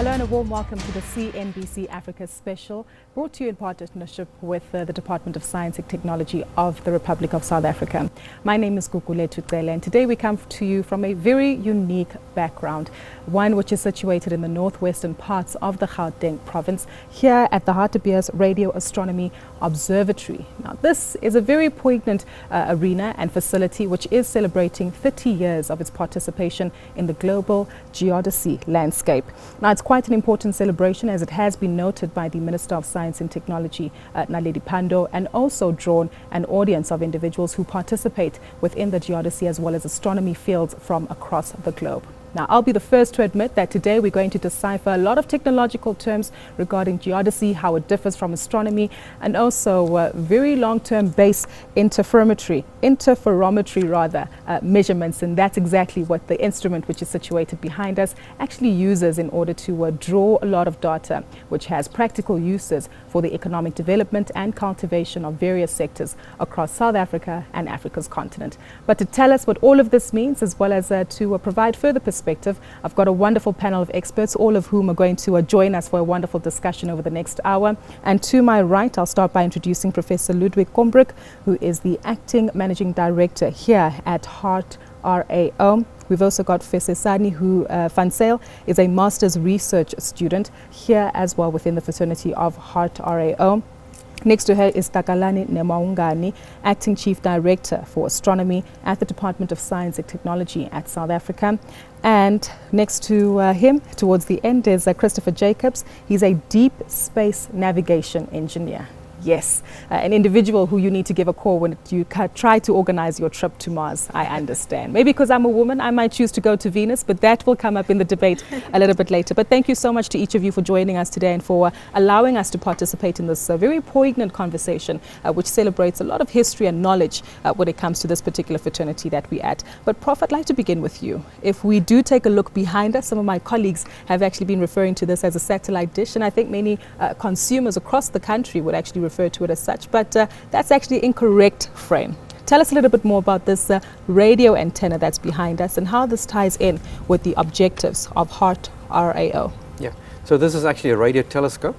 Hello and a warm welcome to the CNBC Africa special, brought to you in partnership with the Department of Science and Technology of the Republic of South Africa. My name is Gugule Tucele, and today we come to you from a very unique background, one which is situated in the northwestern parts of the Gauteng province, here at the Hartebeesthoek Radio Astronomy Observatory. Now, this is a very poignant arena and facility which is celebrating 30 years of its participation in the global geodesy landscape. Now, it's quite an important celebration, as it has been noted by the Minister of Science and Technology, Naledi Pandor, and also drawn an audience of individuals who participate within the geodesy as well as astronomy fields from across the globe. Now, I'll be the first to admit that today we're going to decipher a lot of technological terms regarding geodesy, how it differs from astronomy, and also very long-term base interferometry measurements. And that's exactly what the instrument, which is situated behind us, actually uses in order to draw a lot of data, which has practical uses for the economic development and cultivation of various sectors across South Africa and Africa's continent. But to tell us what all of this means, as well as to provide further perspective, I've got a wonderful panel of experts, all of whom are going to join us for a wonderful discussion over the next hour. And to my right, I'll start by introducing Professor Ludwig Kombrink, who is the Acting Managing Director here at HartRAO. We've also got Professor Sani, who Van Sale is a Master's Research student here as well within the fraternity of HartRAO. Next to her is Takalani Nemaungani, Acting Chief Director for Astronomy at the Department of Science and Technology at South Africa. And next to him, towards the end, is Christopher Jacobs. He's a deep space navigation engineer. Yes, an individual who you need to give a call when you try to organize your trip to Mars, I understand. Maybe because I'm a woman, I might choose to go to Venus, but that will come up in the debate a little bit later. But thank you so much to each of you for joining us today and for allowing us to participate in this very poignant conversation, which celebrates a lot of history and knowledge when it comes to this particular fraternity that we're at. But Prof, I'd like to begin with you. If we do take a look behind us, some of my colleagues have actually been referring to this as a satellite dish, and I think many consumers across the country would actually refer to it as such, but that's actually incorrect frame. Tell us a little bit more about this radio antenna that's behind us and how this ties in with the objectives of HartRAO. Yeah, so this is actually a radio telescope.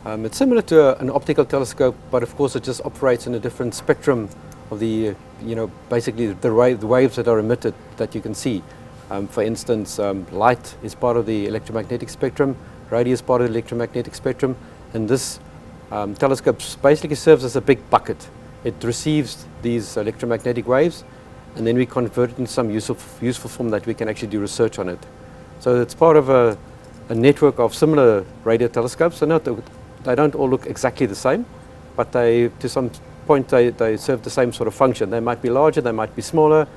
It's similar to an optical telescope, but of course it just operates in a different spectrum of the, basically the waves that are emitted that you can see. For instance, light is part of the electromagnetic spectrum, radio is part of the electromagnetic spectrum, and this telescope basically serves as a big bucket. It receives these electromagnetic waves, and then we convert it into some useful form that we can actually do research on it. So it's part of a network of similar radio telescopes. So they don't all look exactly the same, but to some point they serve the same sort of function. They might be larger, they might be smaller,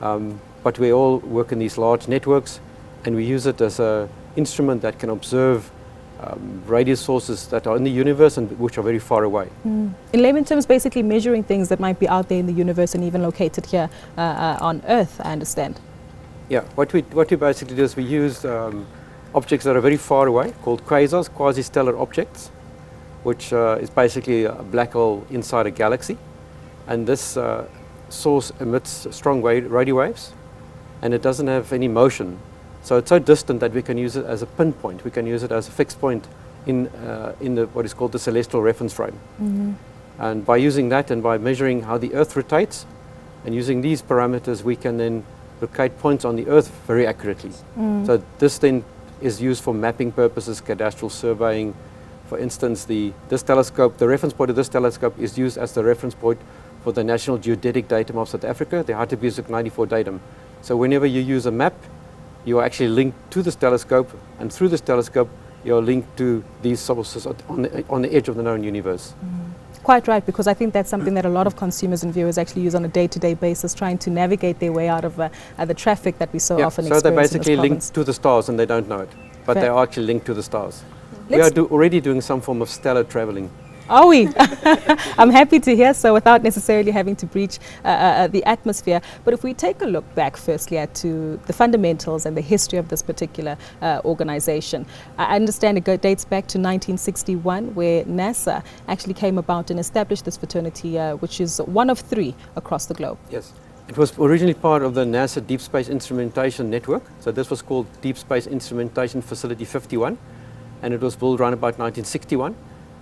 but we all work in these large networks, and we use it as an instrument that can observe radio sources that are in the universe and which are very far away. In layman terms, basically measuring things that might be out there in the universe and even located here on Earth, I understand. Yeah, what we basically do is we use objects that are very far away, called quasars, quasi-stellar objects, which is basically a black hole inside a galaxy. And this source emits strong radio waves, and it doesn't have any motion. So it's so distant that we can use it as a pinpoint. We can use it as a fixed point in what is called the celestial reference frame. And by using that and by measuring how the Earth rotates and using these parameters, we can then locate points on the Earth very accurately. So this then is used for mapping purposes, cadastral surveying. For instance, this telescope, the reference point of this telescope is used as the reference point for the National Geodetic Datum of South Africa, the Hartebeesthoek 94 datum. So whenever you use a map, you are actually linked to this telescope, and through this telescope you are linked to these sources on the edge of the known universe. Quite right, because I think that's something that a lot of consumers and viewers actually use on a day-to-day basis, trying to navigate their way out of the traffic that we so often experience. So they're basically linked to the stars and they don't know it, but they are actually linked to the stars. We are already doing some form of stellar traveling. Are we? I'm happy to hear so, without necessarily having to breach the atmosphere. But if we take a look back firstly to the fundamentals and the history of this particular organization, I understand it dates back to 1961, where NASA actually came about and established this fraternity, which is one of three across the globe. Yes. It was originally part of the NASA Deep Space Instrumentation Network. So this was called Deep Space Instrumentation Facility 51, and it was built around about 1961.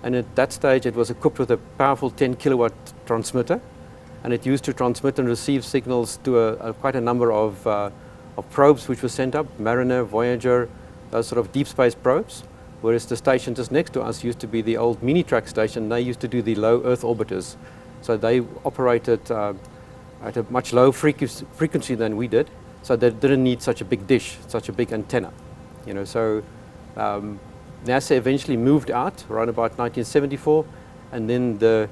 And at that stage, it was equipped with a powerful 10 kilowatt transmitter, and it used to transmit and receive signals to quite a number of probes which were sent up, Mariner, Voyager, those sort of deep space probes, whereas the station just next to us used to be the old mini-track station. They used to do the low Earth orbiters. So they operated at a much lower frequency than we did, so they didn't need such a big dish, such a big antenna. You know, so NASA eventually moved out around about 1974, and then the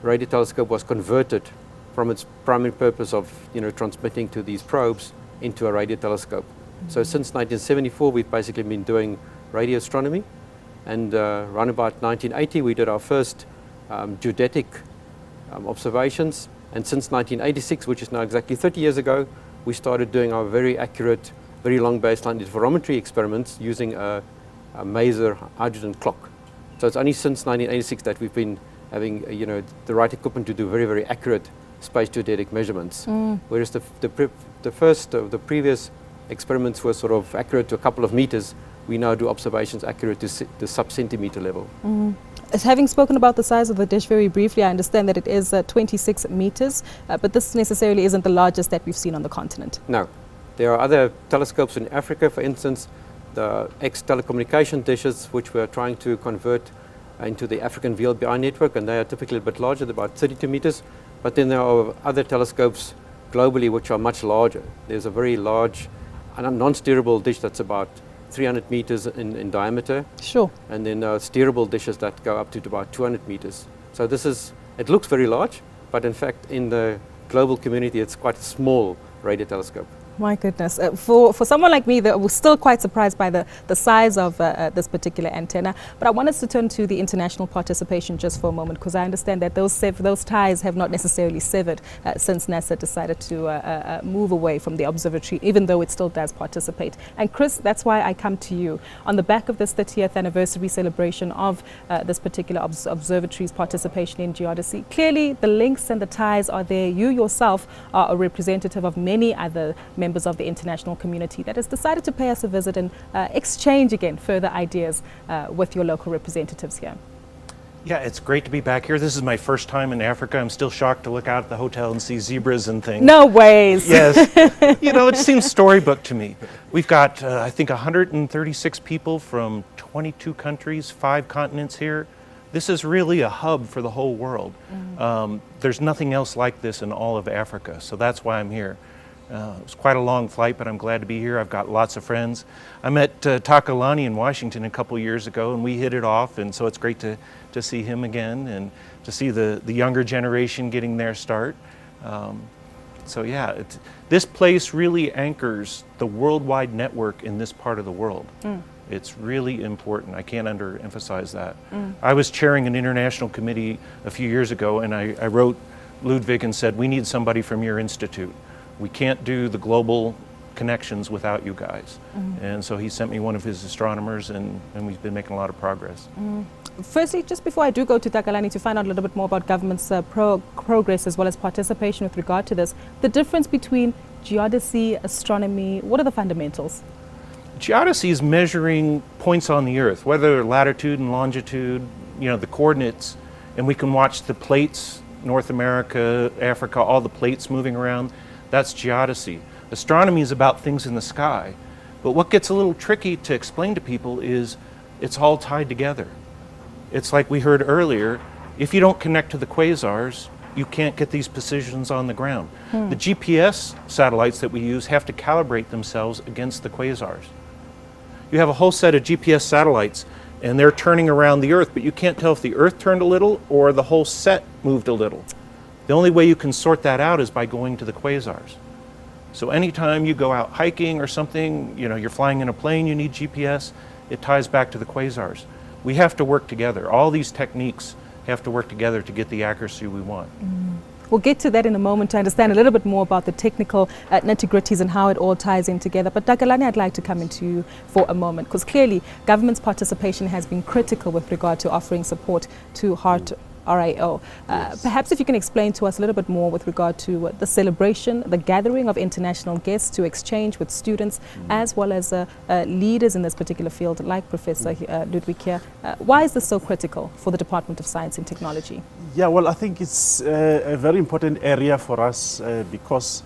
radio telescope was converted from its primary purpose of transmitting to these probes into a radio telescope. Mm-hmm. So since 1974, we've basically been doing radio astronomy, and around about 1980, we did our first geodetic observations. And since 1986, which is now exactly 30 years ago, we started doing our very accurate, very long baseline interferometry experiments using a maser hydrogen clock. So it's only since 1986 that we've been having the right equipment to do very, very accurate space geodetic measurements. Whereas the previous experiments were sort of accurate to a couple of meters, we now do observations accurate to the sub-centimeter level. Having spoken about the size of the dish very briefly, I understand that it is 26 meters, but this necessarily isn't the largest that we've seen on the continent. No. There are other telescopes in Africa, for instance, the ex-telecommunication dishes, which we're trying to convert into the African VLBI network, and they are typically a bit larger, they're about 32 meters. But then there are other telescopes globally which are much larger. There's a very large non-steerable dish that's about 300 meters in diameter. Sure. And then steerable dishes that go up to about 200 meters. So it looks very large, but in fact in the global community it's quite a small radio telescope. My goodness. For someone like me that was still quite surprised by the size of this particular antenna. But I want us to turn to the international participation just for a moment, because I understand that those ties have not necessarily severed since NASA decided to move away from the observatory, even though it still does participate. And Chris, that's why I come to you. On the back of this 30th anniversary celebration of this particular observatory's participation in geodesy, clearly the links and the ties are there. You yourself are a representative of many other members of the international community that has decided to pay us a visit and exchange again further ideas with your local representatives here. Yeah, it's great to be back here. This is my first time in Africa. I'm still shocked to look out at the hotel and see zebras and things. No ways. Yes. It seems storybook to me. We've got, I think, 136 people from 22 countries, 5 continents here. This is really a hub for the whole world. There's nothing else like this in all of Africa, so that's why I'm here. It was quite a long flight, but I'm glad to be here. I've got lots of friends. I met Takalani in Washington a couple years ago, and we hit it off, and so it's great to see him again and to see the younger generation getting their start. So yeah, this place really anchors the worldwide network in this part of the world. It's really important. I can't underemphasize that. I was chairing an international committee a few years ago, and I wrote Ludwig and said, we need somebody from your institute. We can't do the global connections without you guys. And so he sent me one of his astronomers, and we've been making a lot of progress. Firstly, just before I do go to Takalani to find out a little bit more about government's progress as well as participation with regard to this, the difference between geodesy, astronomy, what are the fundamentals? Geodesy is measuring points on the Earth, whether latitude and longitude, the coordinates, and we can watch the plates, North America, Africa, all the plates moving around. That's geodesy. Astronomy is about things in the sky. But what gets a little tricky to explain to people is it's all tied together. It's like we heard earlier, if you don't connect to the quasars, you can't get these positions on the ground. The GPS satellites that we use have to calibrate themselves against the quasars. You have a whole set of GPS satellites, and they're turning around the Earth, but you can't tell if the Earth turned a little or the whole set moved a little. The only way you can sort that out is by going to the quasars. So anytime you go out hiking or something, you're flying in a plane, you need GPS, it ties back to the quasars. We have to work together. All these techniques have to work together to get the accuracy we want. We'll get to that in a moment to understand a little bit more about the technical nitty-gritties and how it all ties in together. But Takalani, I'd like to come into you for a moment, because clearly government's participation has been critical with regard to offering support to HartRAO. Yes. Perhaps if you can explain to us a little bit more with regard to the celebration, the gathering of international guests to exchange with students, as well as leaders in this particular field, like Professor Ludwig here. Why is this so critical for the Department of Science and Technology? Yeah, well, I think it's a very important area for us because,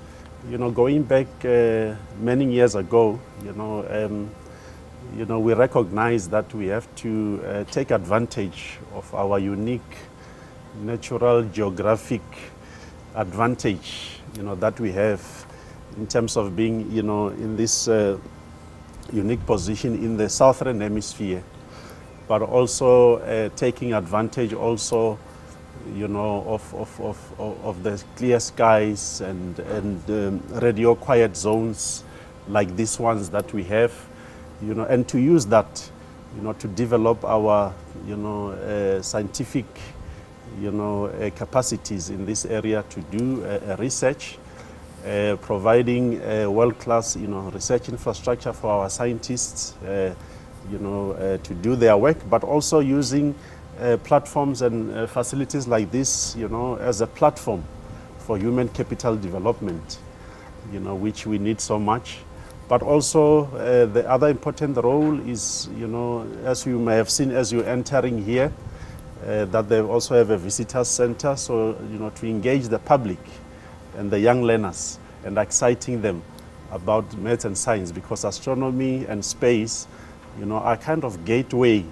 going back many years ago, we recognize that we have to take advantage of our unique natural geographic advantage, that we have in terms of being, in this unique position in the southern hemisphere, but also taking advantage also, of the clear skies and radio quiet zones like these ones that we have, and to use that, to develop our, scientific, capacities in this area to do research, providing world-class, research infrastructure for our scientists, to do their work, but also using platforms and facilities like this, as a platform for human capital development, which we need so much. But also the other important role is, as you may have seen as you're entering here, that they also have a visitor center, so, to engage the public and the young learners and exciting them about maths and science, because astronomy and space, are kind of gateway,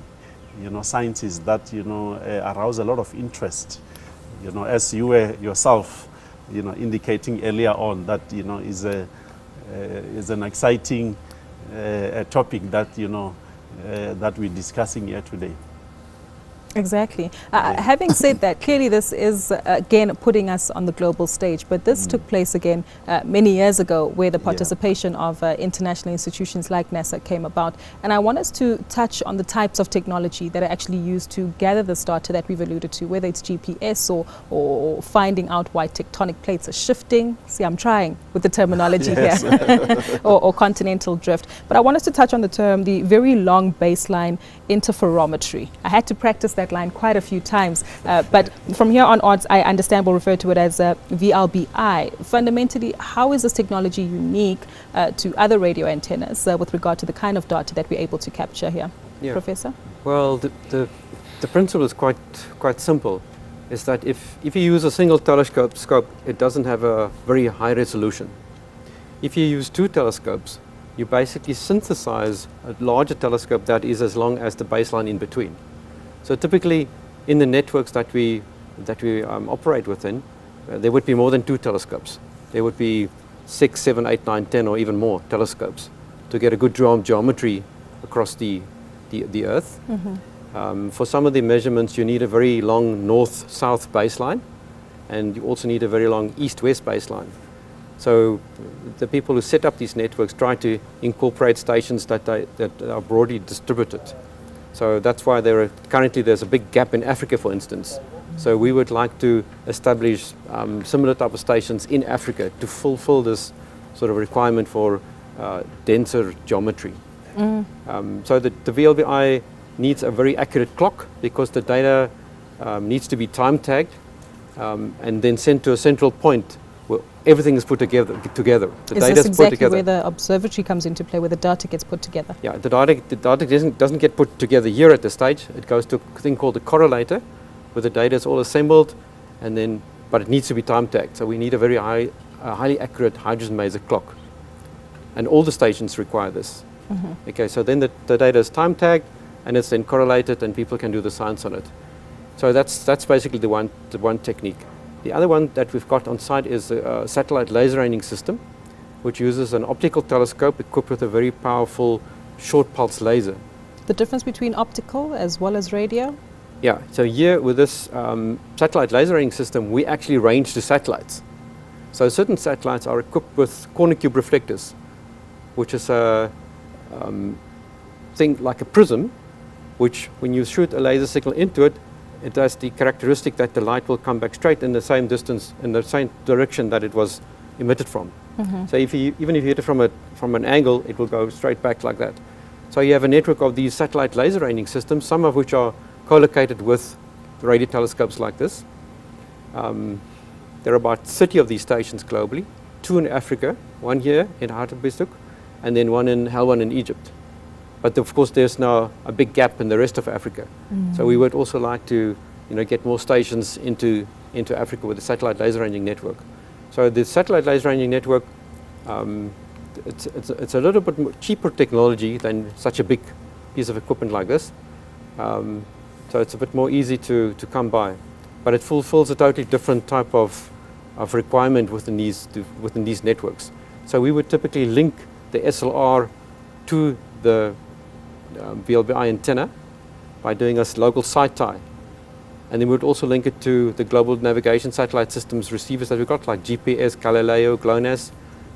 sciences that, arouse a lot of interest, as you were yourself, indicating earlier on that, is an exciting topic that, that we're discussing here today. Exactly. Having said that, clearly this is again putting us on the global stage, but this took place again many years ago, where the participation of international institutions like NASA came about. And I want us to touch on the types of technology that are actually used to gather this data that we've alluded to, whether it's GPS or finding out why tectonic plates are shifting. See, I'm trying with the terminology here, or continental drift. But I want us to touch on the very long baseline interferometry. I had to practice that line quite a few times, but from here on I understand we'll refer to it as VLBI. Fundamentally, how is this technology unique to other radio antennas with regard to the kind of data that we're able to capture here? Professor? Well, the principle is quite simple. Is that if you use a single telescope, it doesn't have a very high resolution. If you use two telescopes, you basically synthesize a larger telescope that is as long as the baseline in between. So typically, in the networks that we operate within, there would be more than two telescopes. There would be 6, 7, 8, 9, 10, or even more telescopes to get a good geometry across the Earth. For some of the measurements, you need a very long north-south baseline, and you also need a very long east-west baseline. So the people who set up these networks try to incorporate stations that are broadly distributed. So that's why currently there's a big gap in Africa, for instance. So we would like to establish similar type of stations in Africa to fulfill this sort of requirement for denser geometry. So the VLBI needs a very accurate clock, because the data needs to be time tagged and then sent to a central point where everything is put together. The is data this is put exactly together. where the observatory comes into play, where the data gets put together? Yeah, the data doesn't get put together here at this stage. It goes to a thing called the correlator, where the data is all assembled, but it needs to be time tagged. So we need a very highly accurate hydrogen maser clock, and all the stations require this. Okay, so then the data is time tagged, and it's then correlated, and people can do the science on it. So that's basically the one technique. The other one that we've got on site is a satellite laser ranging system, which uses an optical telescope equipped with a very powerful short pulse laser. The difference between optical as well as radio? Yeah, so here with this satellite laser ranging system, we actually range to satellites. So certain satellites are equipped with corner cube reflectors, which is a thing like a prism, which when you shoot a laser signal into it, it has the characteristic that the light will come back straight in the same distance, in the same direction that it was emitted from. So even if you hit it from an angle, it will go straight back like that. So you have a network of these satellite laser ranging systems, some of which are co-located with radio telescopes like this. There are about 30 of these stations globally, 2 in Africa, 1 here in Hartebeesthoek, and then 1 in Helwan in Egypt. But of course, there's now a big gap in the rest of Africa. So we would also like to, get more stations into Africa with the satellite laser ranging network. So the satellite laser ranging network, it's a little bit more cheaper technology than such a big piece of equipment like this. So it's a bit more easy to come by, but it fulfills a totally different type of requirement within these networks. So we would typically link the SLR to the VLBI antenna by doing a local site tie. And then we would also link it to the global navigation satellite systems receivers that we've got, like GPS, Galileo, GLONASS,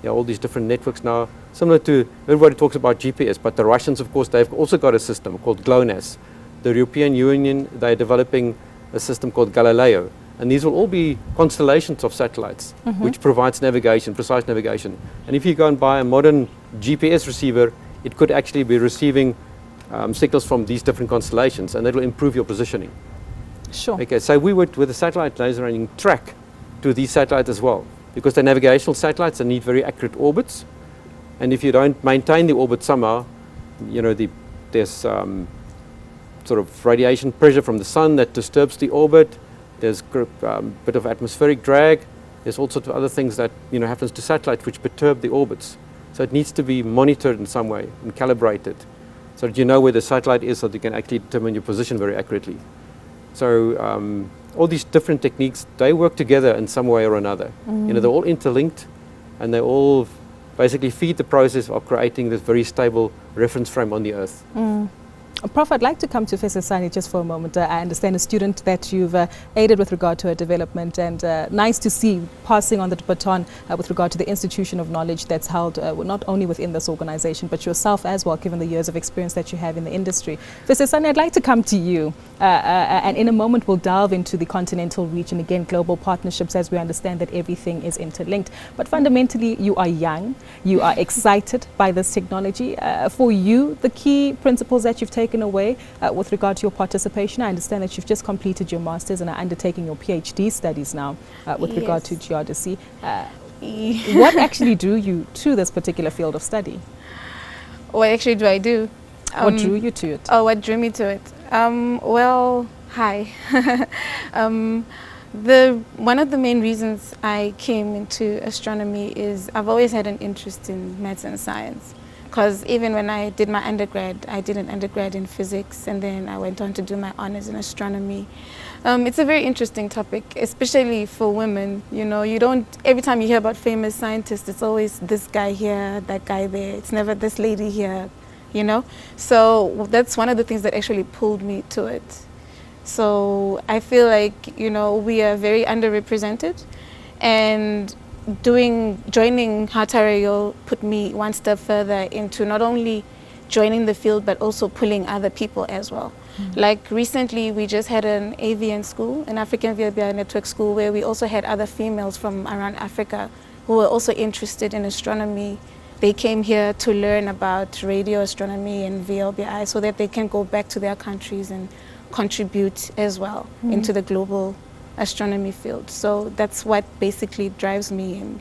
all these different networks now. Similar to, everybody talks about GPS, but the Russians, of course, they've also got a system called GLONASS. The European Union, they're developing a system called Galileo. And these will all be constellations of satellites, which provides navigation, precise navigation. And if you go and buy a modern GPS receiver, it could actually be receiving signals from these different constellations, and that will improve your positioning. Sure. Okay, so we would, with the satellite laser ranging, track to these satellites as well, because they're navigational satellites and need very accurate orbits. And if you don't maintain the orbit somehow, there's sort of radiation pressure from the sun that disturbs the orbit. There's a bit of atmospheric drag. There's all sorts of other things that happens to satellites which perturb the orbits. So it needs to be monitored in some way and calibrated, so that you know where the satellite is, so that you can actually determine your position very accurately. So all these different techniques, they work together in some way or another. They're all interlinked, and they all basically feed the process of creating this very stable reference frame on the Earth. Prof, I'd like to come to Fesesani just for a moment. I understand a student that you've aided with regard to her development, and nice to see passing on the baton with regard to the institution of knowledge that's held not only within this organization, but yourself as well, given the years of experience that you have in the industry. Fesesani, I'd like to come to you, and in a moment we'll delve into the continental reach and again global partnerships, as we understand that everything is interlinked. But fundamentally, you are young, you are excited by this technology. For you, the key principles that you've taken away with regard to your participation, I understand that you've just completed your master's and are undertaking your PhD studies now with regard to geodesy. What actually drew you to this particular field of study? What actually do I do? What drew you to it? Oh, what drew me to it? Well, hi. One of the main reasons I came into astronomy is I've always had an interest in maths and science. Because even when I did my undergrad, I did an undergrad in physics, and then I went on to do my honors in astronomy. It's a very interesting topic, especially for women. You don't, every time you hear about famous scientists, it's always this guy here, that guy there. It's never this lady here, So that's one of the things that actually pulled me to it. So I feel like, we are very underrepresented, and joining HartRAO put me one step further into not only joining the field but also pulling other people as well. Like recently we just had an AVN school, an African VLBI network school, where we also had other females from around Africa who were also interested in astronomy. They came here to learn about radio astronomy and VLBI so that they can go back to their countries and contribute as well into the global astronomy field. So that's what basically drives me and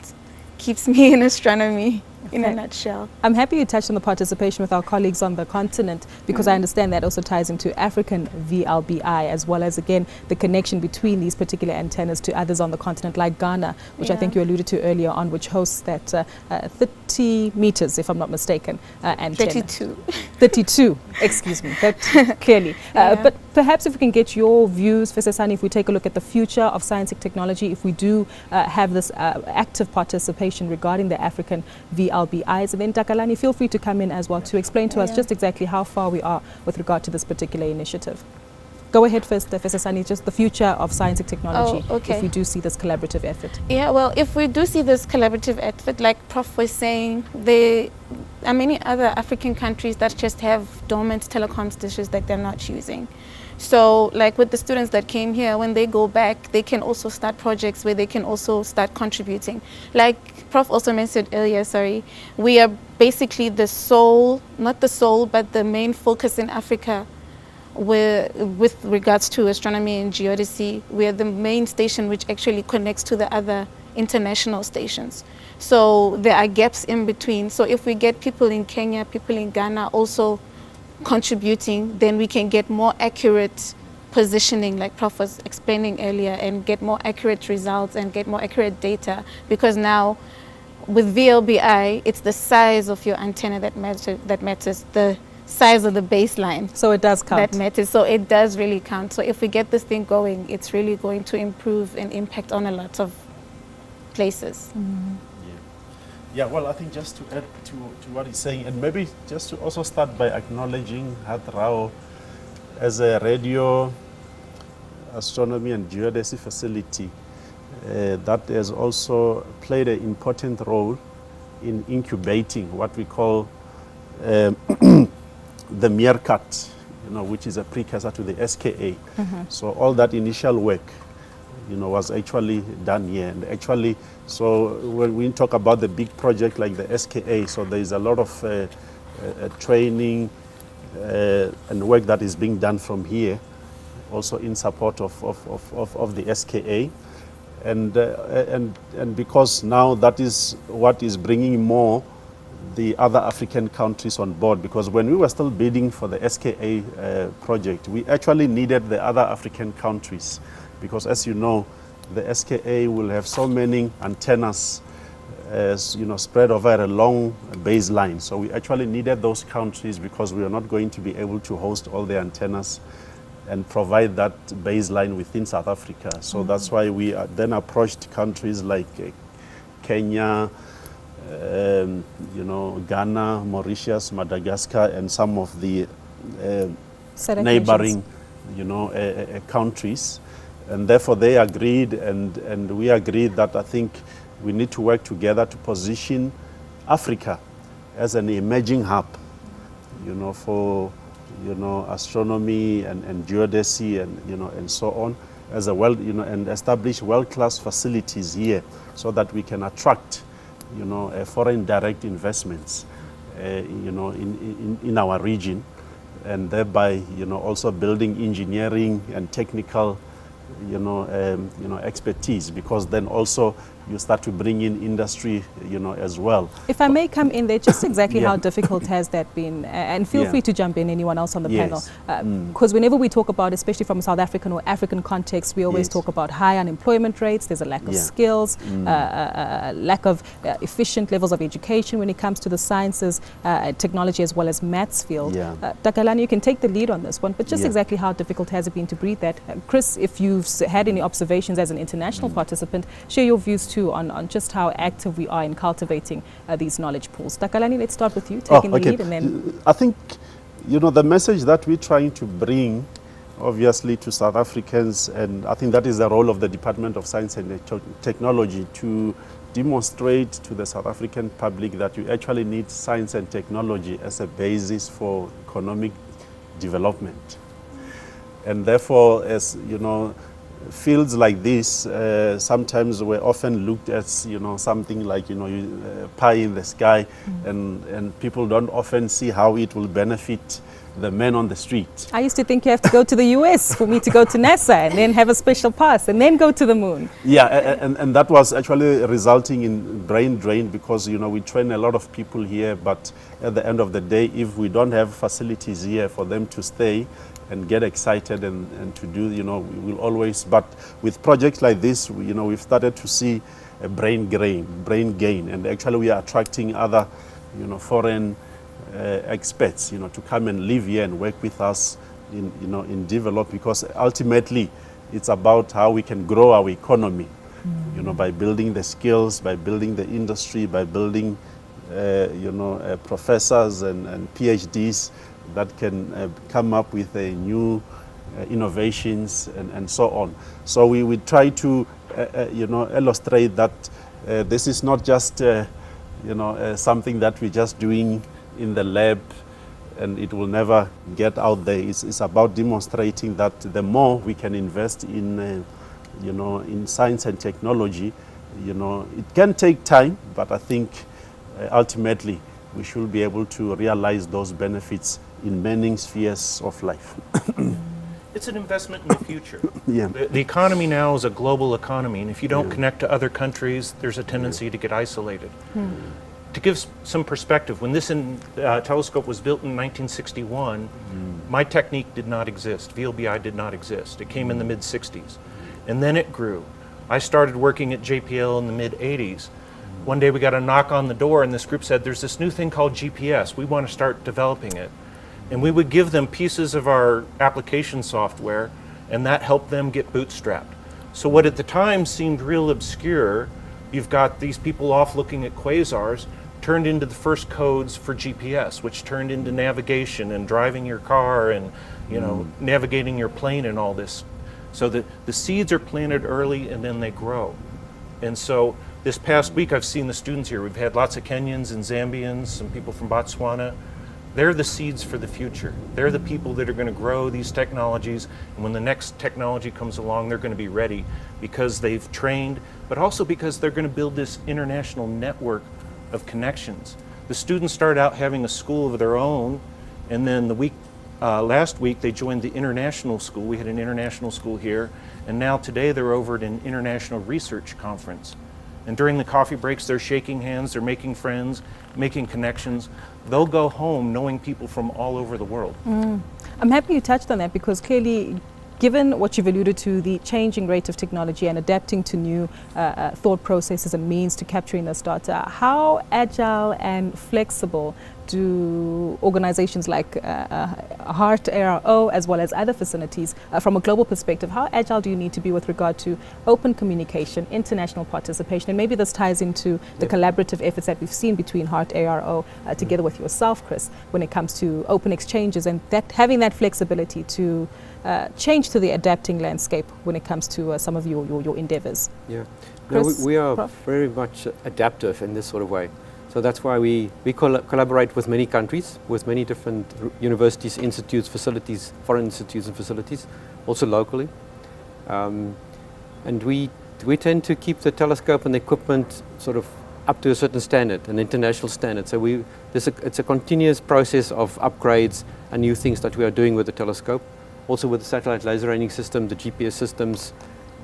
keeps me in astronomy in a nutshell. I'm happy you touched on the participation with our colleagues on the continent, because I understand that also ties into African VLBI, as well as again the connection between these particular antennas to others on the continent, like Ghana, which I think you alluded to earlier on, which hosts that 30 meters, if I'm not mistaken, antenna. 32, excuse me, that clearly. But perhaps if we can get your views, Fesesani, if we take a look at the future of science and technology, if we do have this active participation regarding the African VLBIs, and then Takalani, feel free to come in as well to explain to us just exactly how far we are with regard to this particular initiative. Go ahead first, Fesesani, just the future of science and technology, if we do see this collaborative effort. Yeah, well, if we do see this collaborative effort, like Prof was saying, there are many other African countries that just have dormant telecoms dishes that they're not using. So like with the students that came here, when they go back, they can also start projects where they can also start contributing. Like Prof also mentioned earlier, we are basically the sole, not the sole, but the main focus in Africa with regards to astronomy and geodesy, we're the main station which actually connects to the other international stations. So there are gaps in between. So if we get people in Kenya, people in Ghana also contributing, then we can get more accurate positioning, like Prof was explaining earlier, and get more accurate results and get more accurate data, because now with VLBI, it's the size of your antenna that matters, the size of the baseline. So it does count. That matters. So it does really count. So if we get this thing going, it's really going to improve and impact on a lot of places. Yeah, well, I think just to add to what he's saying, and maybe just to also start by acknowledging HartRAO as a radio astronomy and geodesy facility that has also played an important role in incubating what we call the meerkat, which is a precursor to the SKA. So all that initial work, was actually done here. And actually, so when we talk about the big project like the SKA, so there is a lot of training and work that is being done from here, also in support of the SKA. And because now that is what is bringing more the other African countries on board, because when we were still bidding for the SKA project, we actually needed the other African countries, because as you know, the SKA will have so many antennas spread over a long baseline. So we actually needed those countries, because we are not going to be able to host all the antennas and provide that baseline within South Africa. So that's why we then approached countries like Kenya, Ghana, Mauritius, Madagascar, and some of the neighboring, countries. And therefore they agreed, and we agreed that I think we need to work together to position Africa as an emerging hub, for astronomy and geodesy and so on, as a and establish world-class facilities here, so that we can attract foreign direct investments in our region, and thereby also building engineering and technical expertise, because then also you start to bring in industry, as well. If I may come in there, just exactly how difficult has that been? And feel free to jump in, anyone else on the panel. Because whenever we talk about, especially from a South African or African context, we always talk about high unemployment rates, there's a lack of skills, lack of efficient levels of education when it comes to the sciences, technology, as well as maths field. Takalani, you can take the lead on this one, but just exactly how difficult has it been to breed that? Chris, if you've had any observations as an international participant, share your views too on just how active we are in cultivating these knowledge pools. Takalani, let's start with you, taking the lead, and then... I think, the message that we're trying to bring, obviously, to South Africans, and I think that is the role of the Department of Science and Technology, to demonstrate to the South African public that you actually need science and technology as a basis for economic development. And therefore, as fields like this sometimes were often looked at, something like, pie in the sky, and people don't often see how it will benefit the men on the street. I used to think you have to go to the US for me to go to NASA and then have a special pass and then go to the moon. Yeah, and that was actually resulting in brain drain, because, we train a lot of people here, but at the end of the day, if we don't have facilities here for them to stay and get excited and to do, we will always, but with projects like this, we've started to see a brain gain, and actually we are attracting other, foreign experts, to come and live here and work with us in develop, because ultimately it's about how we can grow our economy, by building the skills, by building the industry, by building, professors and PhDs that can come up with a new innovations and so on. So we would try to, illustrate that this is not just, something that we're just doing in the lab and it will never get out there. It's about demonstrating that the more we can invest in, in science and technology, it can take time, but I think ultimately we should be able to realize those benefits in many spheres of life. It's an investment in the future. Yeah. The economy now is a global economy, and if you don't connect to other countries, there's a tendency to get isolated. To give some perspective, when this telescope was built in 1961, my technique did not exist. VLBI did not exist. It came in the mid-60s. And then it grew. I started working at JPL in the mid-80s. One day we got a knock on the door, and this group said, there's this new thing called GPS. We want to start developing it. And we would give them pieces of our application software, and that helped them get bootstrapped. So what at the time seemed real obscure, you've got these people off looking at quasars, turned into the first codes for GPS, which turned into navigation and driving your car and navigating your plane and all this. So the seeds are planted early and then they grow. And so this past week I've seen the students here. We've had lots of Kenyans and Zambians, some people from Botswana. They're the seeds for the future. They're the people that are going to grow these technologies, and when the next technology comes along, they're going to be ready because they've trained, but also because they're going to build this international network of connections. The students start out having a school of their own, and then last week they joined the international school. We had an international school here, and now today they're over at an international research conference. And during the coffee breaks, they're shaking hands, they're making friends, making connections. They'll go home knowing people from all over the world. I'm happy you touched on that, because clearly, given what you've alluded to, the changing rate of technology and adapting to new thought processes and means to capturing this data, how agile and flexible do organizations like HartRAO, as well as other facilities, from a global perspective, how agile do you need to be with regard to open communication, international participation? And maybe this ties into the collaborative efforts that we've seen between HartRAO together with yourself, Chris, when it comes to open exchanges and having that flexibility to change to the adapting landscape when it comes to some of your endeavors. Yeah, Chris, we are Prof? very much adaptive in this sort of way. So that's why we collaborate with many countries, with many different universities, institutes, facilities, foreign institutes and facilities, also locally. And we tend to keep the telescope and the equipment sort of up to a certain standard, an international standard. So it's a continuous process of upgrades and new things that we are doing with the telescope. Also with the satellite laser ranging system, the GPS systems.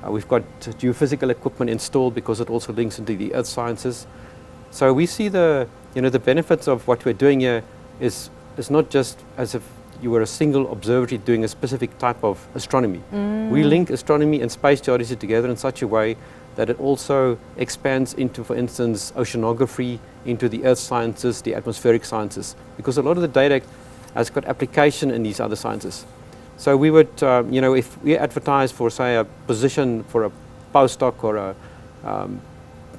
We've got geophysical equipment installed because it also links into the earth sciences. So we see the benefits of what we're doing here is not just as if you were a single observatory doing a specific type of astronomy. We link astronomy and space geodesy together in such a way that it also expands into, for instance, oceanography, into the earth sciences, the atmospheric sciences, because a lot of the data has got application in these other sciences. So we would, if we advertise for, say, a position for a postdoc or a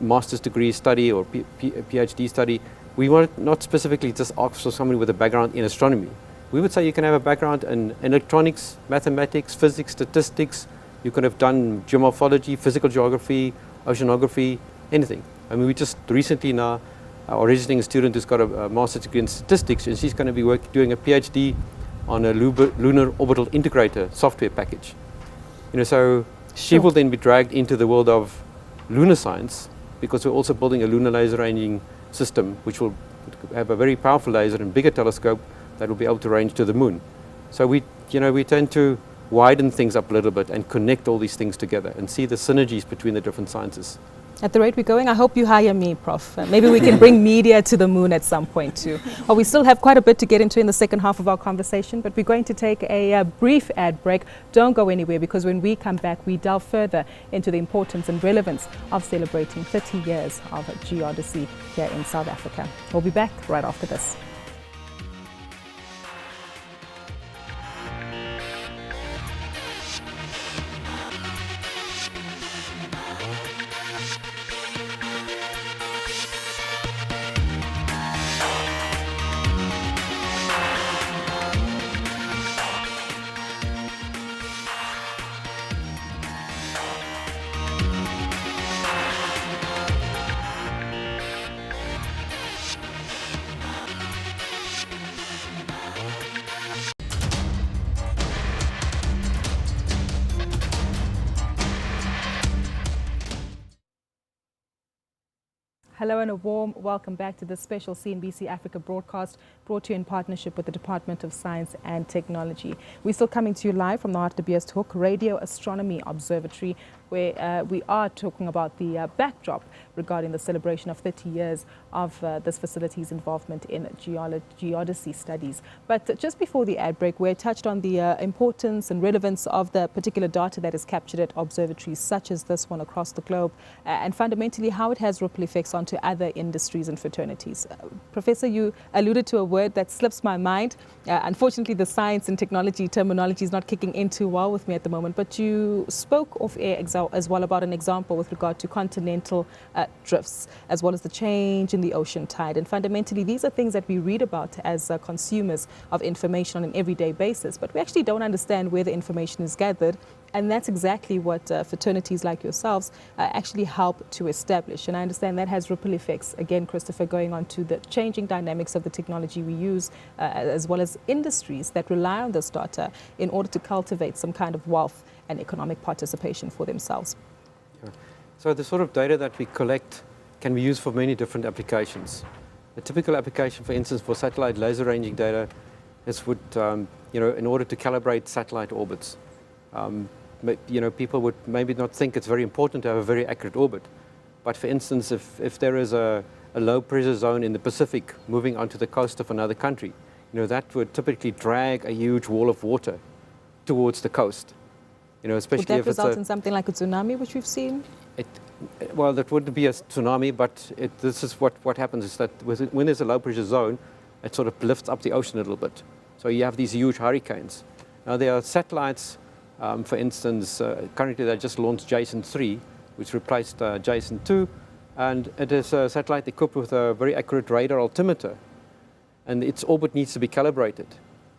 master's degree study or PhD study, we want not specifically just ask for somebody with a background in astronomy. We would say you can have a background in electronics, mathematics, physics, statistics. You could have done geomorphology, physical geography, oceanography, anything. I mean, we just recently now are registering a student who's got a master's degree in statistics, and she's going to be doing a PhD on a lunar orbital integrator software package. So she will then be dragged into the world of lunar science, because we're also building a lunar laser ranging system, which will have a very powerful laser and bigger telescope that will be able to range to the moon. So we tend to widen things up a little bit and connect all these things together and see the synergies between the different sciences. At the rate we're going, I hope you hire me, Prof. Maybe we can bring media to the moon at some point too. Well, we still have quite a bit to get into in the second half of our conversation, but we're going to take a brief ad break. Don't go anywhere, because when we come back, we delve further into the importance and relevance of celebrating 30 years of geodesy here in South Africa. We'll be back right after this. Hello and a warm welcome back to this special CNBC Africa broadcast brought to you in partnership with the Department of Science and Technology. We're still coming to you live from the Hartebeesthoek Radio Astronomy Observatory, where we are talking about the backdrop regarding the celebration of 30 years of this facility's involvement in geodesy studies. But just before the ad break, we touched on the importance and relevance of the particular data that is captured at observatories such as this one across the globe, and fundamentally how it has ripple effects onto other industries and fraternities. Professor, you alluded to a word that slips my mind. Unfortunately, the science and technology terminology is not kicking in too well with me at the moment, but you spoke off air as well about an example with regard to continental drifts, as well as the change in the ocean tide. And fundamentally, these are things that we read about as consumers of information on an everyday basis, but we actually don't understand where the information is gathered. And that's exactly what fraternities like yourselves actually help to establish. And I understand that has ripple effects, again, Christopher, going on to the changing dynamics of the technology we use, as well as industries that rely on this data in order to cultivate some kind of wealth and economic participation for themselves. Yeah. So the sort of data that we collect can be used for many different applications. A typical application, for instance, for satellite laser ranging data is in order to calibrate satellite orbits. People would maybe not think it's very important to have a very accurate orbit. But for instance, if there is a low pressure zone in the Pacific moving onto the coast of another country, that would typically drag a huge wall of water towards the coast. Especially would that if result in something like a tsunami, which we've seen? Well, that wouldn't be a tsunami, but this is what happens is that when there's a low pressure zone, it sort of lifts up the ocean a little bit. So you have these huge hurricanes. Now there are satellites. For instance, currently they just launched Jason 3, which replaced Jason 2, and it is a satellite equipped with a very accurate radar altimeter, and its orbit needs to be calibrated,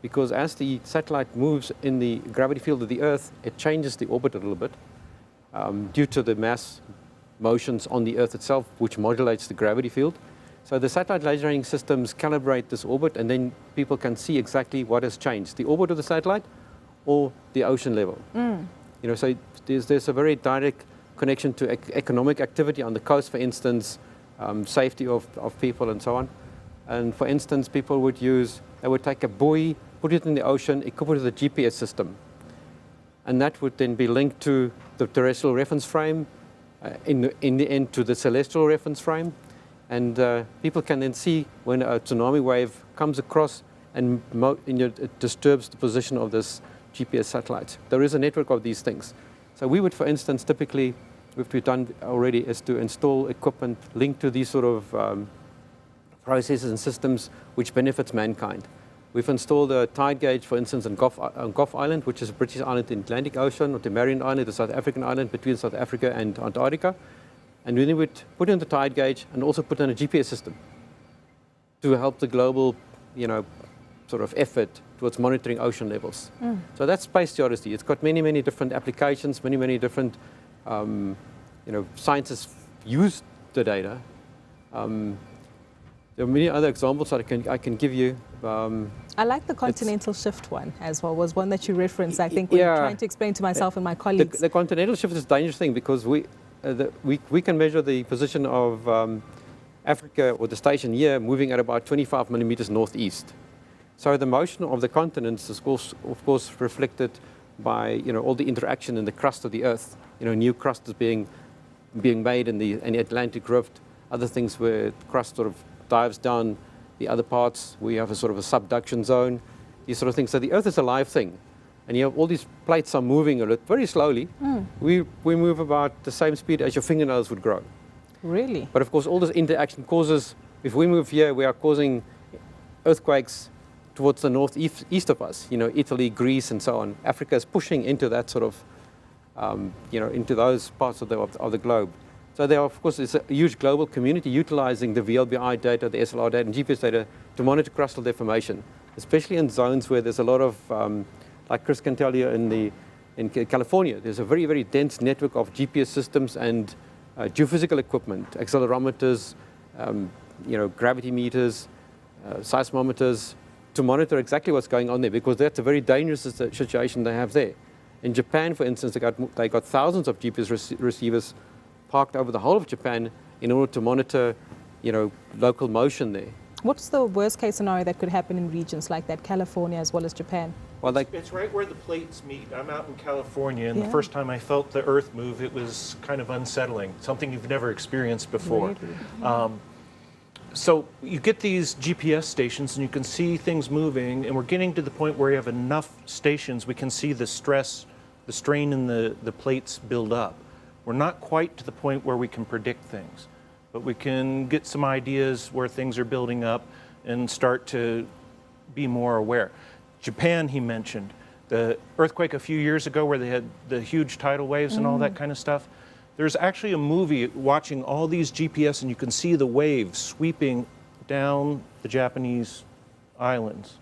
because as the satellite moves in the gravity field of the Earth, it changes the orbit a little bit due to the mass motions on the Earth itself, which modulates the gravity field. So the satellite laser ranging systems calibrate this orbit, and then people can see exactly what has changed, the orbit of the satellite or the ocean level. So there's a very direct connection to economic activity on the coast, for instance, safety of people and so on. And for instance, people would take a buoy, put it in the ocean, equip it with a GPS system. And that would then be linked to the terrestrial reference frame, in the end to the celestial reference frame. And people can then see when a tsunami wave comes across and it disturbs the position of this GPS satellite. There is a network of these things. So we would, for instance, typically, what we've done already is to install equipment linked to these sort of processes and systems which benefits mankind. We've installed a tide gauge, for instance, on Gough Island, which is a British island in the Atlantic Ocean, or the Marian Island, the South African island between South Africa and Antarctica. And then we would put in the tide gauge and also put in a GPS system to help the global, sort of effort towards monitoring ocean levels. So that's space geodesy. It's got many, many different applications, many, many different, scientists use the data. There are many other examples that I can give you. I like the continental shift one as well, was one that you referenced, I think, when you're trying to explain to myself and my colleagues. The continental shift is a dangerous thing because we can measure the position of Africa, or the station here, moving at about 25 millimeters northeast. So the motion of the continents is, of course, reflected by all the interaction in the crust of the Earth. New crust is being made in the Atlantic Rift. Other things where the crust sort of dives down. The other parts, we have a sort of a subduction zone. These sort of things. So the Earth is a live thing, and you have all these plates are moving very slowly. We move about the same speed as your fingernails would grow. Really? But of course, all this interaction causes. If we move here, we are causing earthquakes towards the northeast of us, Italy, Greece, and so on. Africa is pushing into that sort of, into those parts of the globe. So there, of course, is a huge global community utilizing the VLBI data, the SLR data, and GPS data to monitor crustal deformation, especially in zones where there's a lot of, like Chris can tell you, in California, there's a very, very dense network of GPS systems and geophysical equipment, accelerometers, gravity meters, seismometers, to monitor exactly what's going on there, because that's a very dangerous situation they have there. In Japan, for instance, they got thousands of GPS receivers parked over the whole of Japan, in order to monitor, local motion there. What's the worst case scenario that could happen in regions like that, California as well as Japan? Well, It's right where the plates meet. I'm out in California, and Yeah. the first time I felt the Earth move, it was kind of unsettling, something you've never experienced before. Really? So you get these GPS stations, and you can see things moving, and we're getting to the point where you have enough stations, we can see the stress, the strain in the plates build up. We're not quite to the point where we can predict things, but we can get some ideas where things are building up and start to be more aware. Japan, he mentioned, the earthquake a few years ago where they had the huge tidal waves and all that kind of stuff. There's actually a movie watching all these GPS, and you can see the waves sweeping down the Japanese islands.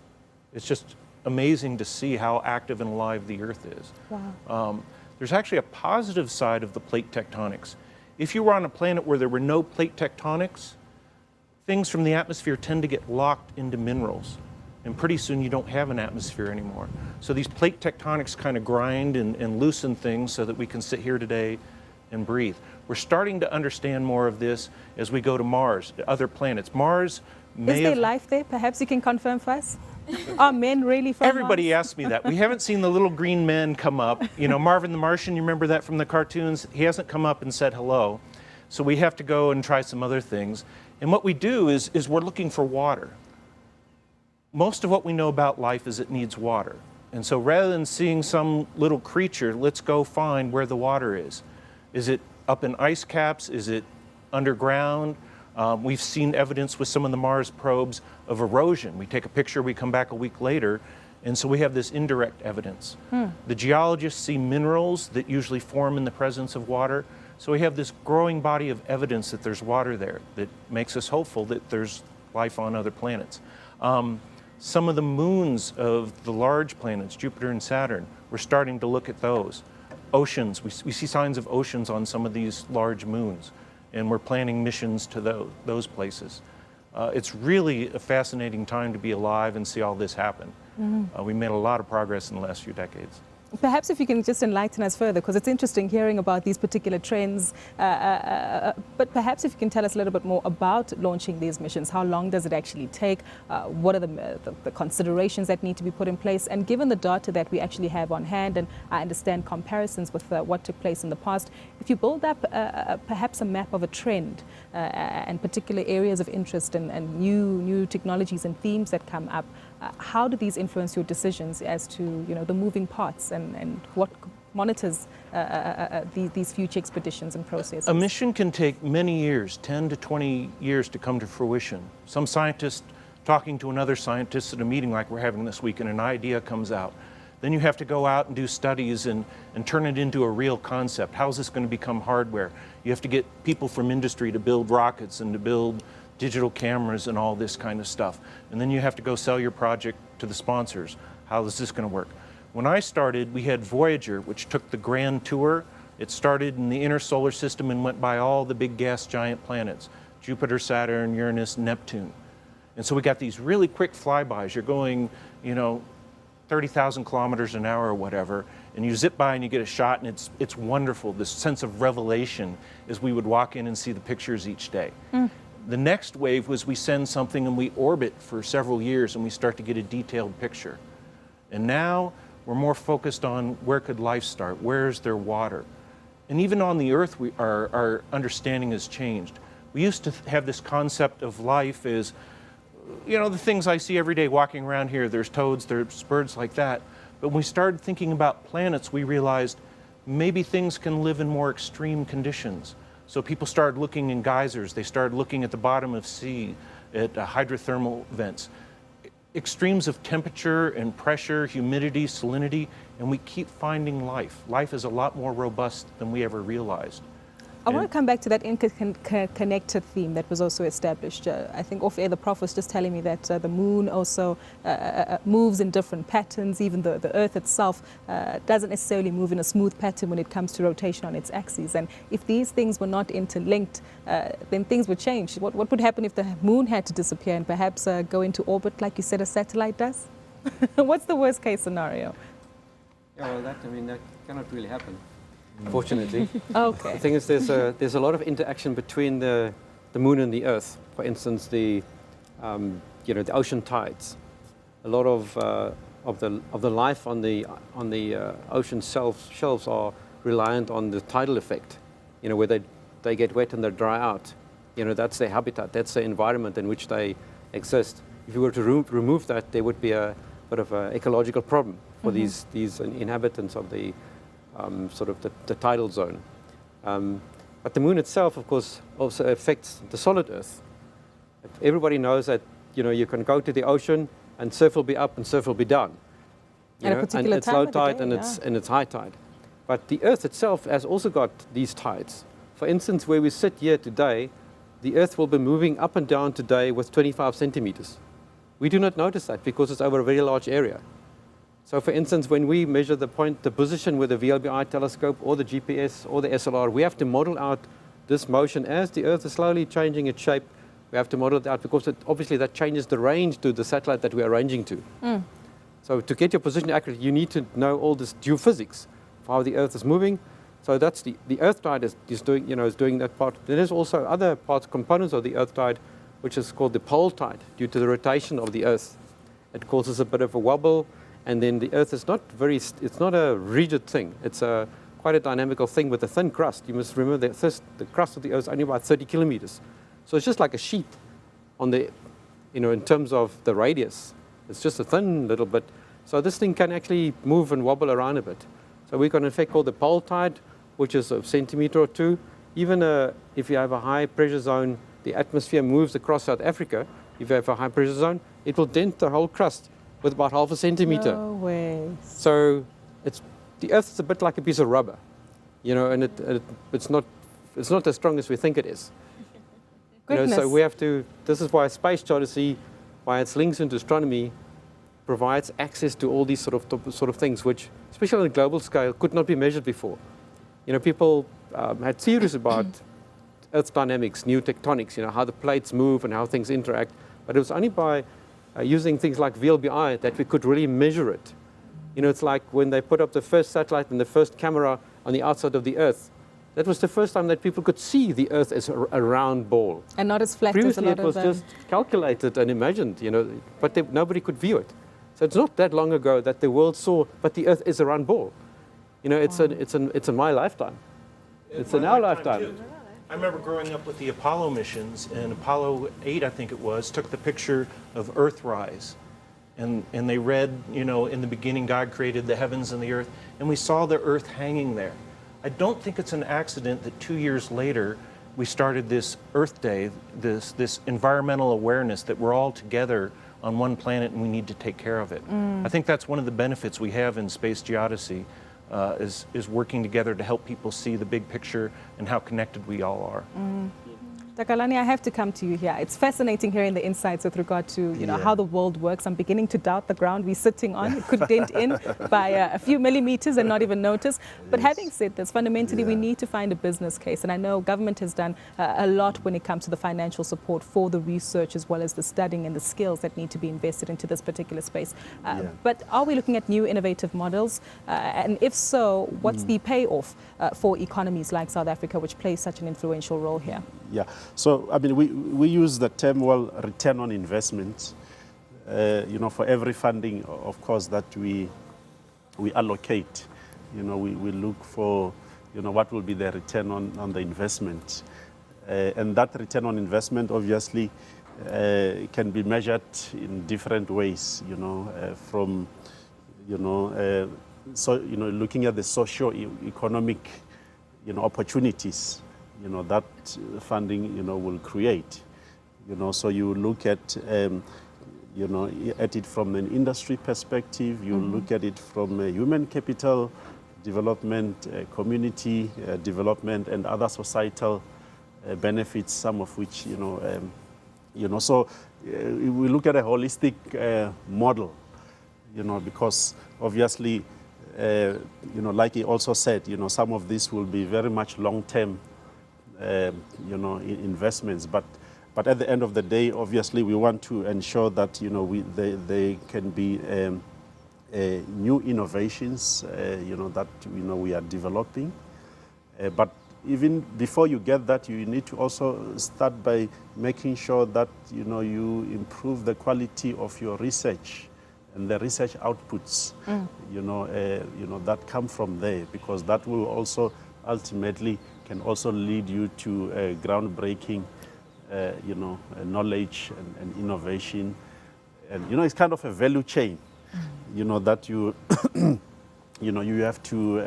It's just amazing to see how active and alive the Earth is. Wow. There's actually a positive side of the plate tectonics. If you were on a planet where there were no plate tectonics, things from the atmosphere tend to get locked into minerals. And pretty soon you don't have an atmosphere anymore. So these plate tectonics kind of grind and loosen things so that we can sit here today and breathe. We're starting to understand more of this as we go to Mars, other planets. Mars may Is there have... life there? Perhaps you can confirm for us? Are men really from Everybody Mars? asks me that. We haven't seen the little green men come up. Marvin the Martian, you remember that from the cartoons? He hasn't come up and said hello. So we have to go and try some other things. And what we do is we're looking for water. Most of what we know about life is it needs water. And so rather than seeing some little creature, let's go find where the water is. Is it up in ice caps? Is it underground? We've seen evidence with some of the Mars probes of erosion. We take a picture, we come back a week later, and so we have this indirect evidence. The geologists see minerals that usually form in the presence of water. So we have this growing body of evidence that there's water there that makes us hopeful that there's life on other planets. Some of the moons of the large planets, Jupiter and Saturn, we're starting to look at those. Oceans, we see signs of oceans on some of these large moons, and we're planning missions to those places. It's really a fascinating time to be alive and see all this happen. We made a lot of progress in the last few decades. Perhaps if you can just enlighten us further, because it's interesting hearing about these particular trends, but perhaps if you can tell us a little bit more about launching these missions. How long does it actually take? What are the considerations that need to be put in place? And given the data that we actually have on hand, and I understand comparisons with what took place in the past, if you build up perhaps a map of a trend and particular areas of interest and new technologies and themes that come up, how do these influence your decisions as to the moving parts and what monitors these future expeditions and processes? A mission can take many years, 10 to 20 years to come to fruition. Some scientist talking to another scientist at a meeting like we're having this week, and an idea comes out. Then you have to go out and do studies and turn it into a real concept. How is this going to become hardware? You have to get people from industry to build rockets and to build digital cameras and all this kind of stuff. And then you have to go sell your project to the sponsors. How is this going to work? When I started, we had Voyager, which took the grand tour. It started in the inner solar system and went by all the big gas giant planets, Jupiter, Saturn, Uranus, Neptune. And so we got these really quick flybys. You're going, 30,000 kilometers an hour or whatever, and you zip by and you get a shot, and it's wonderful, this sense of revelation as we would walk in and see the pictures each day. The next wave was we send something and we orbit for several years and we start to get a detailed picture. And now we're more focused on where could life start, where is there water? And even on the Earth, our understanding has changed. We used to have this concept of life as, the things I see every day walking around here, there's toads, there's birds like that. But when we started thinking about planets, we realized maybe things can live in more extreme conditions. So people started looking in geysers, they started looking at the bottom of sea, at hydrothermal vents. Extremes of temperature and pressure, humidity, salinity, and we keep finding life. Life is a lot more robust than we ever realized. I want to come back to that interconnected theme that was also established. I think off air the Prof was just telling me that the moon also moves in different patterns. Even the Earth itself doesn't necessarily move in a smooth pattern when it comes to rotation on its axis. And if these things were not interlinked, then things would change. What would happen if the moon had to disappear and perhaps go into orbit like you said a satellite does? What's the worst case scenario? Yeah, well, that cannot really happen. fortunately. Okay. The thing is, there's a lot of interaction between the moon and the Earth. For instance, the ocean tides. A lot of the life on the ocean shelves are reliant on the tidal effect. Where they get wet and they dry out. That's their habitat. That's the environment in which they exist. If you were to remove that, there would be a bit of an ecological problem for these inhabitants of the sort of the tidal zone. But the moon itself, of course, also affects the solid Earth. Everybody knows that you can go to the ocean and surf will be up and surf will be down. At a particular it's time low of the tide day, and it's high tide. But the Earth itself has also got these tides. For instance, where we sit here today, the Earth will be moving up and down today with 25 centimeters. We do not notice that because it's over a very large area. So for instance, when we measure the position with the VLBI telescope or the GPS or the SLR, we have to model out this motion as the Earth is slowly changing its shape. We have to model it out because obviously that changes the range to the satellite that we are ranging to. So to get your position accurate, you need to know all this geophysics for how the Earth is moving. So that's the Earth tide is doing that part. Then there's also other components of the Earth tide, which is called the pole tide, due to the rotation of the Earth. It causes a bit of a wobble, and then the Earth is it's not a rigid thing. It's quite a dynamical thing with a thin crust. You must remember the crust of the Earth is only about 30 kilometers. So it's just like a sheet on the, in terms of the radius. It's just a thin little bit. So this thing can actually move and wobble around a bit. So we've got an effect called the pole tide, which is a centimeter or two. Even if you have a high pressure zone, the atmosphere moves across South Africa. If you have a high pressure zone, it will dent the whole crust with about half a centimeter. No way. So the Earth is a bit like a piece of rubber, and it's not as strong as we think it is. So we have to. This is why space geodesy, by its links into astronomy, provides access to all these sort of things, which, especially on a global scale, could not be measured before. People had theories about Earth's dynamics, new tectonics, how the plates move and how things interact. But it was only by using things like VLBI that we could really measure it. It's like when they put up the first satellite and the first camera on the outside of the Earth. That was the first time that people could see the Earth as a round ball. And not as flat Previously, as a lot it was just calculated and imagined, but nobody could view it. So it's not that long ago that the world saw, but the Earth is a round ball. It's in my lifetime. It's in our lifetime. I remember growing up with the Apollo missions, and Apollo 8, I think it was, took the picture of Earthrise. And they read, in the beginning God created the heavens and the earth, and we saw the Earth hanging there. I don't think it's an accident that 2 years later we started this Earth Day, this environmental awareness that we're all together on one planet and we need to take care of it. I think that's one of the benefits we have in space geodesy, is working together to help people see the big picture and how connected we all are. Takalani, I have to come to you here. It's fascinating hearing the insights with regard to how the world works. I'm beginning to doubt the ground we're sitting on. It could dent in by a few millimeters and not even notice. But having said this, fundamentally we need to find a business case. And I know government has done a lot when it comes to the financial support for the research as well as the studying and the skills that need to be invested into this particular space. But are we looking at new innovative models? And if so, what's the payoff for economies like South Africa, which plays such an influential role here? Yeah, so we use the term, return on investment. For every funding, of course, that we allocate. We look for, what will be the return on the investment, and that return on investment obviously can be measured in different ways. From looking at the socio-economic opportunities that funding will create. So you look at it from an industry perspective. You look at it from a human capital development, community development, and other societal benefits. Some of which So we look at a holistic model. Because obviously, like he also said, some of this will be very much long-term. Investments, but at the end of the day, obviously, we want to ensure that they can be new innovations, that we are developing, But even before you get that, you need to also start by making sure that you improve the quality of your research and the research outputs, that come from there, because that will also ultimately can also lead you to groundbreaking, knowledge and innovation, and it's kind of a value chain, that you. You have to,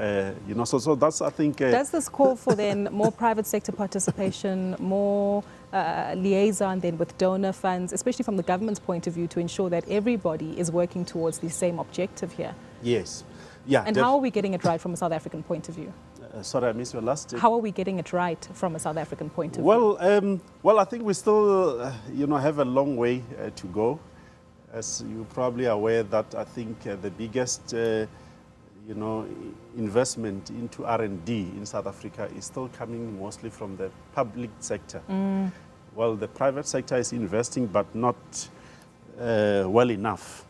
so that's, I think... Does this call for then more private sector participation, more liaison then with donor funds, especially from the government's point of view, to ensure that everybody is working towards the same objective here? Yes. Yeah. And how are we getting it right from a South African point of view? Sorry, I missed your last... How are we getting it right from a South African point of view? Well, I think we still, have a long way to go. As you're probably aware that I think the biggest... investment into R&D in South Africa is still coming mostly from the public sector. Well, the private sector is investing, but not well enough.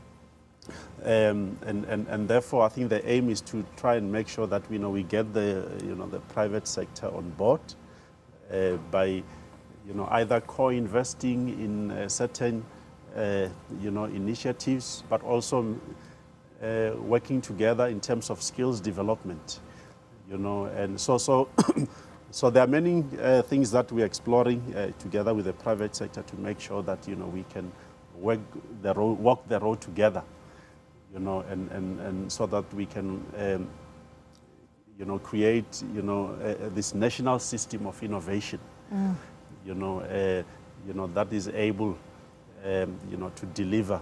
And therefore, I think the aim is to try and make sure that we get the private sector on board by either co-investing in certain initiatives, but also working together in terms of skills development, and so there are many things that we're exploring together with the private sector to make sure that we can walk the road together, and so that we can create this national system of innovation, that is able to deliver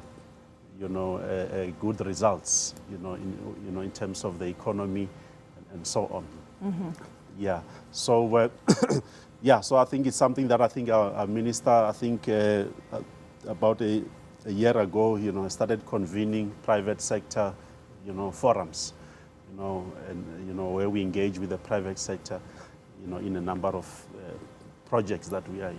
good results, in terms of the economy and so on. Yeah. So, so I think it's something that I think our minister, about a year ago, started convening private sector, forums, and where we engage with the private sector, in a number of projects that we are,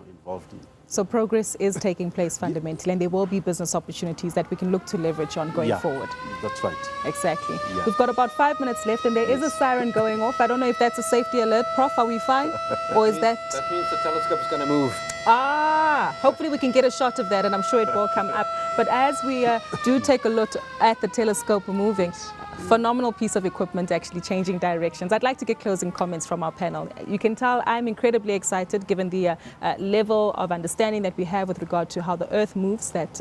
involved in. So progress is taking place fundamentally, and there will be business opportunities that we can look to leverage on going forward. That's right. Exactly. Yeah. We've got about 5 minutes left, and there is a siren going off. I don't know if that's a safety alert. Prof, are we fine? Or is that... That means the telescope is going to move. Hopefully we can get a shot of that, and I'm sure it will come up. But as we do take a look at the telescope moving, phenomenal piece of equipment actually changing directions. I'd like to get closing comments from our panel. You can tell I'm incredibly excited given the level of understanding that we have with regard to how the Earth moves, that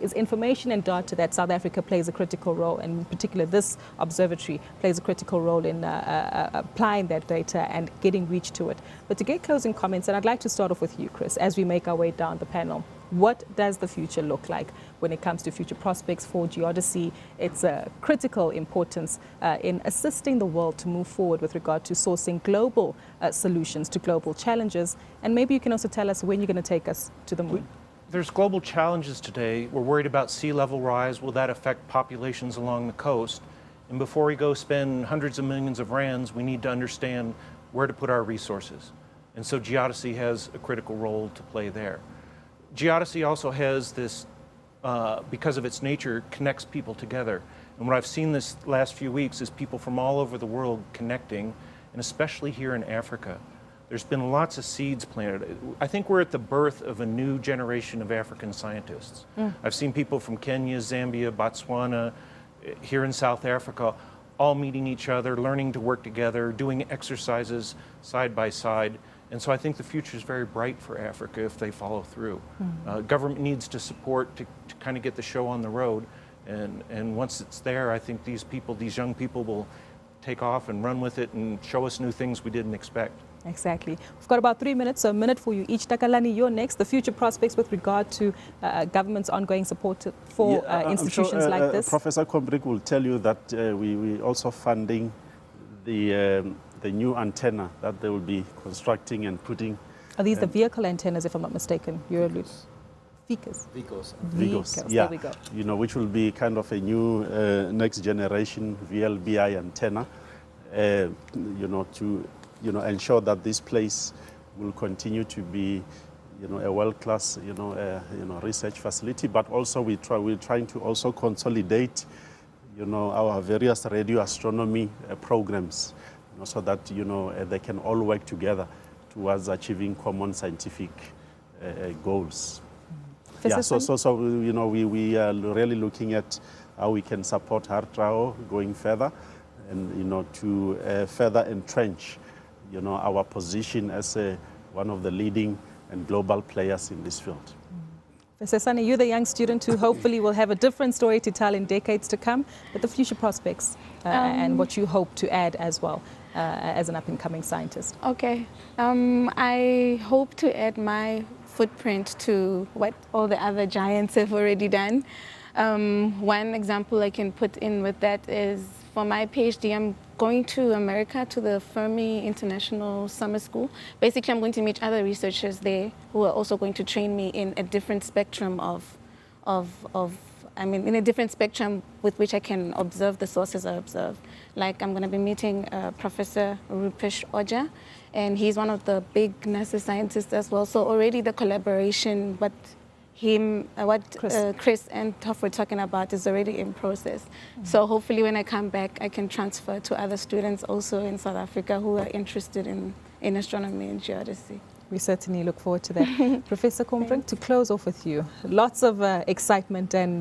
is information and data that South Africa plays a critical role, and in particular this observatory plays a critical role in applying that data and getting reach to it. But to get closing comments, and I'd like to start off with you, Chris, as we make our way down the panel. What does the future look like when it comes to future prospects for geodesy? It's a critical importance in assisting the world to move forward with regard to sourcing global solutions to global challenges. And maybe you can also tell us when you're going to take us to the moon. There's global challenges today. We're worried about sea level rise. Will that affect populations along the coast? And before we go spend hundreds of millions of rands, we need to understand where to put our resources. And so geodesy has a critical role to play there. Geodesy also has this, because of its nature, connects people together. And what I've seen this last few weeks is people from all over the world connecting, and especially here in Africa. There's been lots of seeds planted. I think we're at the birth of a new generation of African scientists. I've seen people from Kenya, Zambia, Botswana, here in South Africa, all meeting each other, learning to work together, doing exercises side by side. And so I think the future is very bright for Africa if they follow through. Government needs to support to kind of get the show on the road. And once it's there, I think these people, these young people will take off and run with it and show us new things we didn't expect. Exactly. We've got about 3 minutes, so a minute for you each. Takalani, you're next. The future prospects with regard to government's ongoing support for institutions like this. Professor Kombrick will tell you that we also funding the new antenna that they will be constructing and putting. Are these the vehicle antennas, if I'm not mistaken? Vigos. Yeah. There we go. Which will be kind of a new next generation VLBI antenna, to ensure that this place will continue to be, a world-class, research facility. But also we're trying to also consolidate, our various radio astronomy programs so that they can all work together towards achieving common scientific goals. Yeah, so we are really looking at how we can support HartRAO going further, and to further entrench our position as one of the leading and global players in this field. Professor Sani, you're the young student who hopefully will have a different story to tell in decades to come, but the future prospects and what you hope to add as well as an up-and-coming scientist. Okay. I hope to add my footprint to what all the other giants have already done. One example I can put in with that is for my PhD, I'm going to America to the Fermi International Summer School. Basically, I'm going to meet other researchers there who are also going to train me in a different spectrum in a different spectrum with which I can observe the sources I observe. Like I'm going to be meeting Professor Rupesh Oja, and he's one of the big NASA scientists as well. So already the collaboration, Chris and Toff were talking about is already in process. Mm-hmm. So hopefully when I come back, I can transfer to other students also in South Africa who are interested in astronomy and geodesy. We certainly look forward to that. Professor Kombrink, to close off with you, lots of excitement and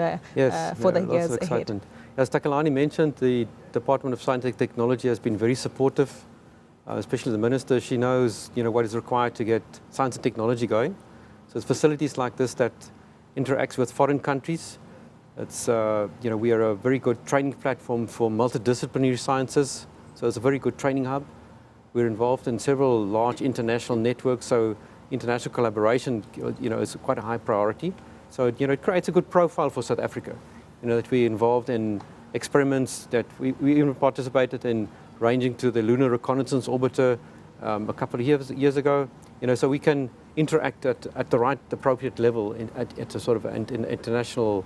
for the years ahead. As Takalani mentioned, the Department of Science and Technology has been very supportive, especially the Minister. She knows what is required to get science and technology going. So it's facilities like this that interacts with foreign countries. It's we are a very good training platform for multidisciplinary sciences. So it's a very good training hub. We're involved in several large international networks, so international collaboration, is quite a high priority. So, it creates a good profile for South Africa, that we're involved in experiments that we even participated in, ranging to the Lunar Reconnaissance Orbiter a couple of years ago. So we can interact at the right, appropriate level at a sort of international,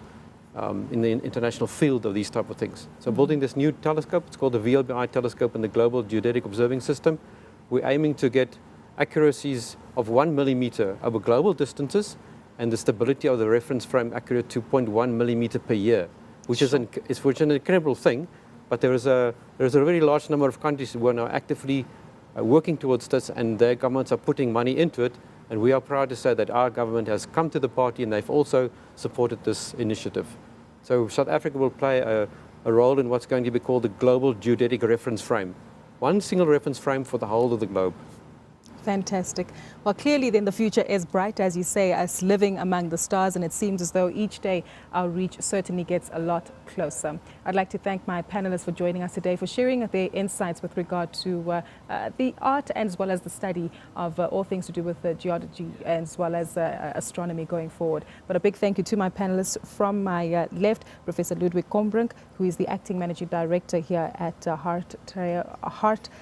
in the international field of these type of things. So building this new telescope, it's called the VLBI telescope in the Global Geodetic Observing System. We're aiming to get accuracies of 1 millimeter over global distances, and the stability of the reference frame accurate to 0.1 millimeter per year, which is an incredible thing. But there is a very large number of countries who are now actively working towards this, and their governments are putting money into it. And we are proud to say that our government has come to the party and they've also supported this initiative. So South Africa will play a role in what's going to be called the Global Geodetic Reference Frame. One single reference frame for the whole of the globe. Fantastic. Well, clearly then the future is bright, as you say, us living among the stars, and it seems as though each day our reach certainly gets a lot closer. I'd like to thank my panelists for joining us today, for sharing their insights with regard to the art as well as the study of all things to do with geology as well as astronomy going forward. But a big thank you to my panelists. From my left, Professor Ludwig Kombrink, who is the Acting Managing Director here at HartRAO.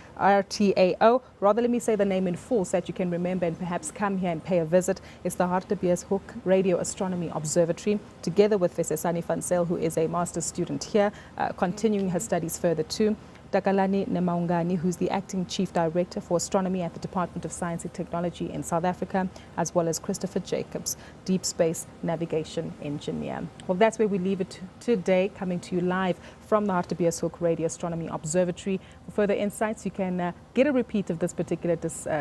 Rather, let me say the name in full so that you can remember and perhaps come here and pay a visit. It's the Hartebeesthoek Radio Astronomy Observatory, together with Professor Sani van Zyl, who is a master's student here, continuing her studies further too. Takalani Nemaungani, who's the Acting Chief Director for Astronomy at the Department of Science and Technology in South Africa, as well as Christopher Jacobs, Deep Space Navigation Engineer. Well, that's where we leave it today, coming to you live from the Hartebeesthoek Radio Astronomy Observatory. For further insights, you can get a repeat of this particular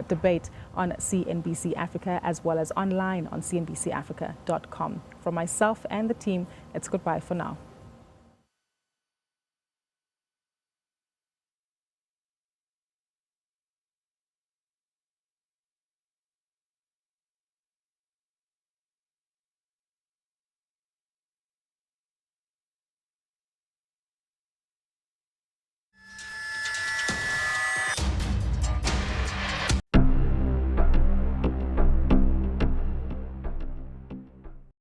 debate on CNBC Africa, as well as online on cnbcafrica.com. From myself and the team, it's goodbye for now.